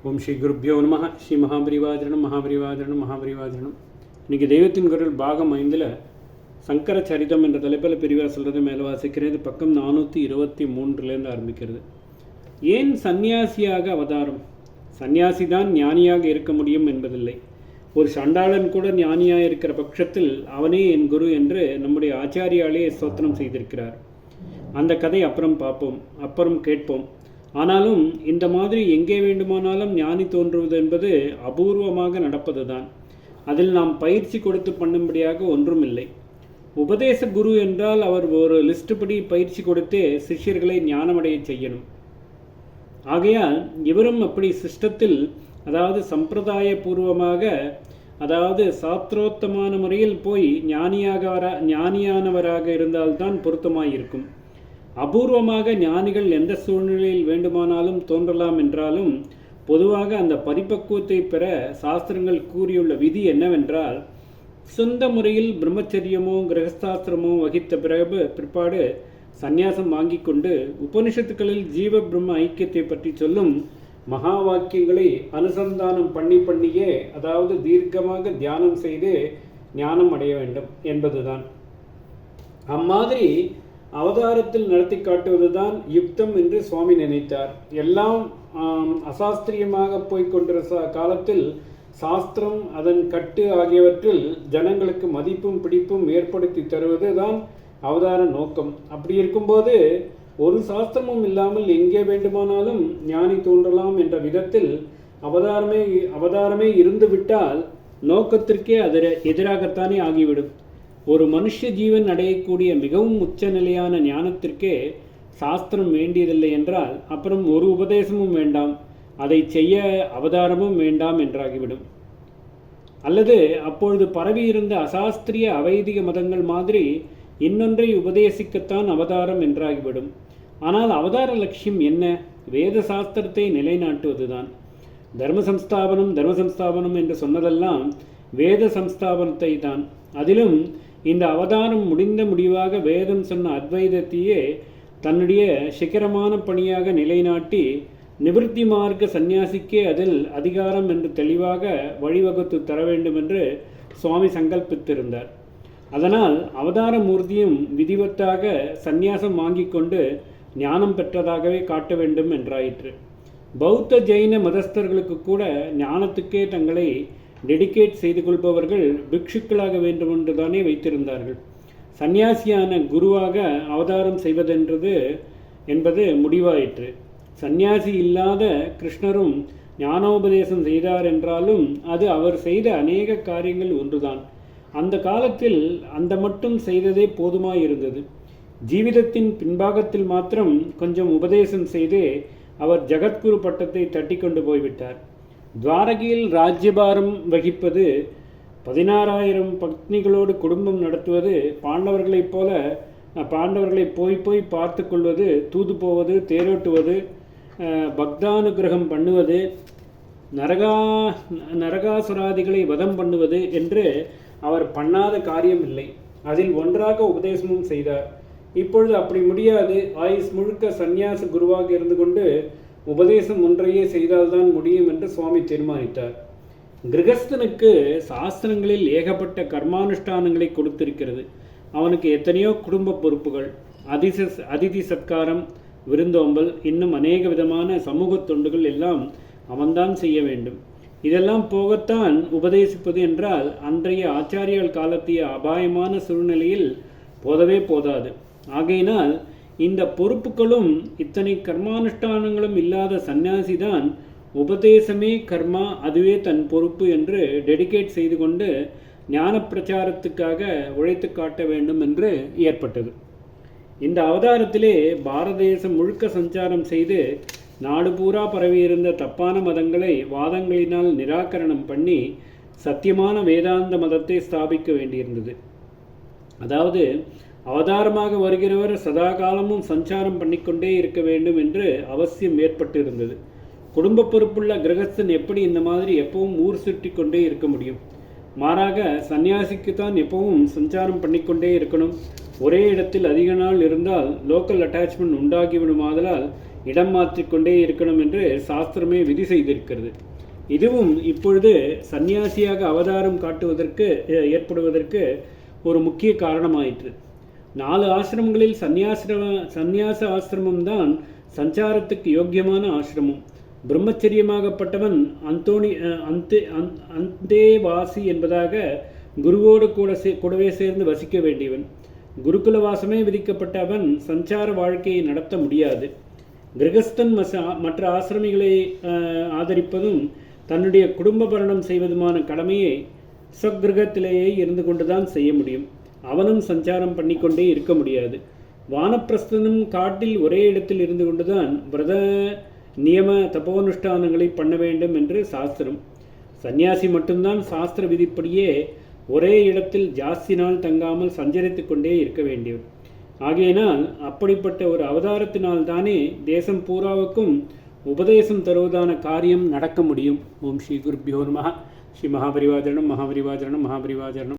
ஓம் ஸ்ரீ குருப்யோ நம. ஸ்ரீ மகாபரிவாஜனம் மகாபரிவாஜனம் மகாபரிவாஜனம். இன்றைக்கி தெய்வத்தின் குரல் பாகம் 5 சங்கர சரிதம் என்ற தலைப்பில் பிரிவாக சொல்கிறது மேலே வாசிக்கிறது. பக்கம் 423 ஆரம்பிக்கிறது. ஏன் சந்நியாசியாக அவதாரம்? சந்நியாசி தான் ஞானியாக இருக்க முடியும் என்பதில்லை. ஒரு சண்டாளன் கூட ஞானியாக இருக்கிற பட்சத்தில் அவனே என் குரு என்று நம்முடைய ஆச்சாரியாலே ஸ்தோத்திரம் செய்திருக்கிறார். அந்த கதை அப்புறம் பார்ப்போம், அப்புறம் கேட்போம். ஆனாலும் இந்த மாதிரி எங்கே வேண்டுமானாலும் ஞானி தோன்றுவது என்பது அபூர்வமாக நடப்பது தான். அதில் நாம் பயிற்சி கொடுத்து பண்ணும்படியாக ஒன்றும் இல்லை. உபதேச குரு என்றால் அவர் ஒரு லிஸ்ட் படி பயிற்சி கொடுத்தே சிஷ்யர்களை ஞானமடைய செய்யணும். ஆகையால் இவரும் அப்படி சிஸ்டத்தில், அதாவது சம்பிரதாய பூர்வமாக, அதாவது சாஸ்திரோத்தமான முறையில் போய் ஞானியானவராக இருந்தால்தான் பொருத்தமாயிருக்கும். அபூர்வமாக ஞானிகள் எந்த சூழ்நிலையில் வேண்டுமானாலும் தோன்றலாம் என்றாலும் பொதுவாக அந்த பரிபக்குவத்தை பெற சாஸ்திரங்கள் கூறியுள்ள விதி என்னவென்றால், சொந்த முறையில் பிரம்மச்சரியமோ கிரகஸ்தாசிரமோ வகித்த பிற்பாடு சந்நியாசம் வாங்கி கொண்டு உபனிஷத்துக்களில் ஜீவ பிரம்ம ஐக்கியத்தை பற்றி சொல்லும் மகா வாக்கியங்களை அனுசந்தானம் பண்ணியே, அதாவது தீர்க்கமாக தியானம் செய்து ஞானம் அடைய வேண்டும் என்பதுதான். அம்மாதிரி அவதாரத்தில் நடத்தி காட்டுவதுதான் யுக்தம் என்று சுவாமி நினைத்தார். எல்லாம் அசாஸ்திரியமாக போய்கொண்டிருந்த காலத்தில் சாஸ்திரம், அதன் கட்டு ஆகியவற்றில் ஜனங்களுக்கு மதிப்பும் பிடிப்பும் ஏற்படுத்தி தருவது தான் அவதார நோக்கம். அப்படி இருக்கும்போது ஒரு சாஸ்திரமும் இல்லாமல் எங்கே வேண்டுமானாலும் ஞானி தோன்றலாம் என்ற விதத்தில் அவதாரமே இருந்துவிட்டால் நோக்கத்திற்கே எதிராகத்தானே ஆகிவிடும். ஒரு மனுஷ ஜீவன் அடையக்கூடிய மிகவும் உச்ச நிலையான ஞானத்திற்கே சாஸ்திரம் வேண்டியதில்லை என்றால் அப்புறம் ஒரு உபதேசமும் வேண்டாம், அதை செய்ய அவதாரமும் வேண்டாம் என்றாகிவிடும். அல்லது அப்பொழுது பரவியிருந்த அசாஸ்திரிய அவைதிக மதங்கள் மாதிரி இன்னொன்றை உபதேசிக்கத்தான் அவதாரம் என்றாகிவிடும். ஆனால் அவதார லட்சியம் என்ன? வேத சாஸ்திரத்தை நிலைநாட்டுவதுதான். தர்ம சம்ஸ்தாபனம் என்று சொன்னதெல்லாம் வேத சம்ஸ்தாபனத்தை தான். அதிலும் இந்த அவதாரம் முடிவாக வேதம் சொன்ன அத்வைதத்தையே தன்னுடைய சிகரமான பணியாக நிலைநாட்டி நிவர்த்தி மார்க்க சந்நியாசிக்கே அதில் அதிகாரம் என்று தெளிவாக வழிவகுத்து தர வேண்டும் என்று சுவாமி சங்கல்பித்திருந்தார். அதனால் அவதார மூர்த்தியும் விதிவத்தாக சந்நியாசம் வாங்கி கொண்டு ஞானம் பெற்றதாகவே காட்ட வேண்டும் என்றாயிற்று. பௌத்த ஜெயின மதஸ்தர்களுக்கு கூட ஞானத்துக்கே தங்களை டெடிகேட் செய்து கொள்பவர்கள் பிக்ஷுக்களாக வேண்டுமென்று தானே வைத்திருந்தார்கள். சந்நியாசியான குருவாக அவதாரம் என்பது முடிவாயிற்று. சந்நியாசி இல்லாத கிருஷ்ணரும் ஞானோபதேசம் செய்தார் என்றாலும் அது அவர் செய்த அநேக காரியங்கள் ஒன்றுதான். அந்த காலத்தில் அந்த மட்டும் செய்ததே போதுமாயிருந்தது. ஜீவிதத்தின் பின்பாகத்தில் மாத்திரம் கொஞ்சம் உபதேசம் செய்தே அவர் ஜகத்குரு பட்டத்தை தட்டி கொண்டு போய்விட்டார். துவாரகையில் ராஜ்யபாரம் வகிப்பது, 16,000 பத்னிகளோடு குடும்பம் நடத்துவது, பாண்டவர்களை போய் பார்த்து கொள்வது, தூது போவது, தேரோட்டுவது, பக்தானுகிரகம் பண்ணுவது, நரகாசுராதிகளை வதம் பண்ணுவது என்று அவர் பண்ணாத காரியம் இல்லை. அதில் ஒன்றாக உபதேசமும் செய்தார். இப்பொழுது அப்படி முடியாது. ஆயுஸ் முழுக்க சந்நியாச குருவாக இருந்து கொண்டு உபதேசம் ஒன்றையே செய்தால்தான் முடியும் என்று சுவாமி தீர்மானித்தார். கிரகஸ்தனுக்கு சாஸ்திரங்களில் ஏகப்பட்ட கர்மானுஷ்டானங்களை கொடுத்திருக்கிறது. அவனுக்கு எத்தனையோ குடும்ப பொறுப்புகள், அதிதி சத்காரம், விருந்தோம்பல், இன்னும் அநேக விதமான சமூக தொண்டுகள் எல்லாம் அவன்தான் செய்ய வேண்டும். இதெல்லாம் போகத்தான் உபதேசிப்பது என்றால் அன்றைய ஆச்சாரியால் காலத்திய அபாயமான சூழ்நிலையில் போதவே போதாது. ஆகையினால் இந்த பொறுப்புகளும் இத்தனை கர்மானுஷ்டானங்களும் இல்லாத சந்நியாசிதான் உபதேசமே கர்மா, அதுவே தன் பொறுப்பு என்று டெடிகேட் செய்து கொண்டு ஞான பிரச்சாரத்துக்காக உழைத்து காட்ட வேண்டும் என்று ஏற்பட்டது. இந்த அவதாரத்திலே பாரத தேசம் முழுக்க சஞ்சாரம் செய்து நாடு பூரா பரவியிருந்த தப்பான மதங்களை வாதங்களினால் நிராகரணம் பண்ணி சத்தியமான வேதாந்த மதத்தை ஸ்தாபிக்க வேண்டியிருந்தது. அதாவது அவதாரமாக வருகிறவர் சதா காலமும் சஞ்சாரம் பண்ணிக்கொண்டே இருக்க வேண்டும் என்று அவசியம் ஏற்பட்டிருந்தது. குடும்ப பொறுப்புள்ள கிரகஸ்தன் எப்படி இந்த மாதிரி எப்பவும் ஊர் சுற்றி கொண்டே இருக்க முடியும்? மாறாக சன்னியாசிக்குத்தான் எப்பவும் சஞ்சாரம் பண்ணிக்கொண்டே இருக்கணும். ஒரே இடத்தில் அதிக நாள் இருந்தால் லோக்கல் அட்டாச்மெண்ட் உண்டாகிவிடுமாதலால் இடம் மாற்றிக்கொண்டே இருக்கணும் என்று சாஸ்திரமே விதி செய்திருக்கிறது. இதுவும் இப்பொழுது சந்நியாசியாக அவதாரம் காட்டுவதற்கு ஏற்படுவதற்கு ஒரு முக்கிய காரணமாயிற்று. 4 ஆசிரமங்களில் சந்நியாச ஆசிரமம்தான் சஞ்சாரத்துக்கு யோக்கியமான ஆசிரமம். பிரம்மச்சரியமாகப்பட்டவன் அந்தேவாசி என்பதாக குருவோடு கூடவே சேர்ந்து வசிக்க வேண்டியவன். குருகுல வாசமே விதிக்கப்பட்ட அவன் சஞ்சார வாழ்க்கையை நடத்த முடியாது. கிரகஸ்தன் மற்ற ஆசிரமிகளை ஆதரிப்பதும் தன்னுடைய குடும்ப பரணம் செய்வதுமான கடமையை ஸ்வகிரகத்திலேயே இருந்து கொண்டுதான் செய்ய முடியும். அவனும் சஞ்சாரம் பண்ணிக்கொண்டே இருக்க முடியாது. வானப்பிரஸ்தனும் காட்டில் ஒரே இடத்தில் இருந்து கொண்டுதான் விரத நியம தபோனுஷ்டானங்களை பண்ண வேண்டும் என்று சாஸ்திரம். சந்நியாசி மட்டும்தான் சாஸ்திர விதிப்படியே ஒரே இடத்தில் ஜாஸ்தி நாள் தங்காமல் சஞ்சரித்து கொண்டே இருக்க வேண்டியவர். ஆகையினால் அப்படிப்பட்ட ஒரு அவதாரத்தினால் தானே தேசம் பூராவுக்கும் உபதேசம் தருவதான காரியம் நடக்க முடியும். ஓம் ஸ்ரீ குருப்யோ நமஹ. ஸ்ரீ மகாபரிவாஜனம் மகாபரிவாஜனம் மகாபரிவாஜனம்.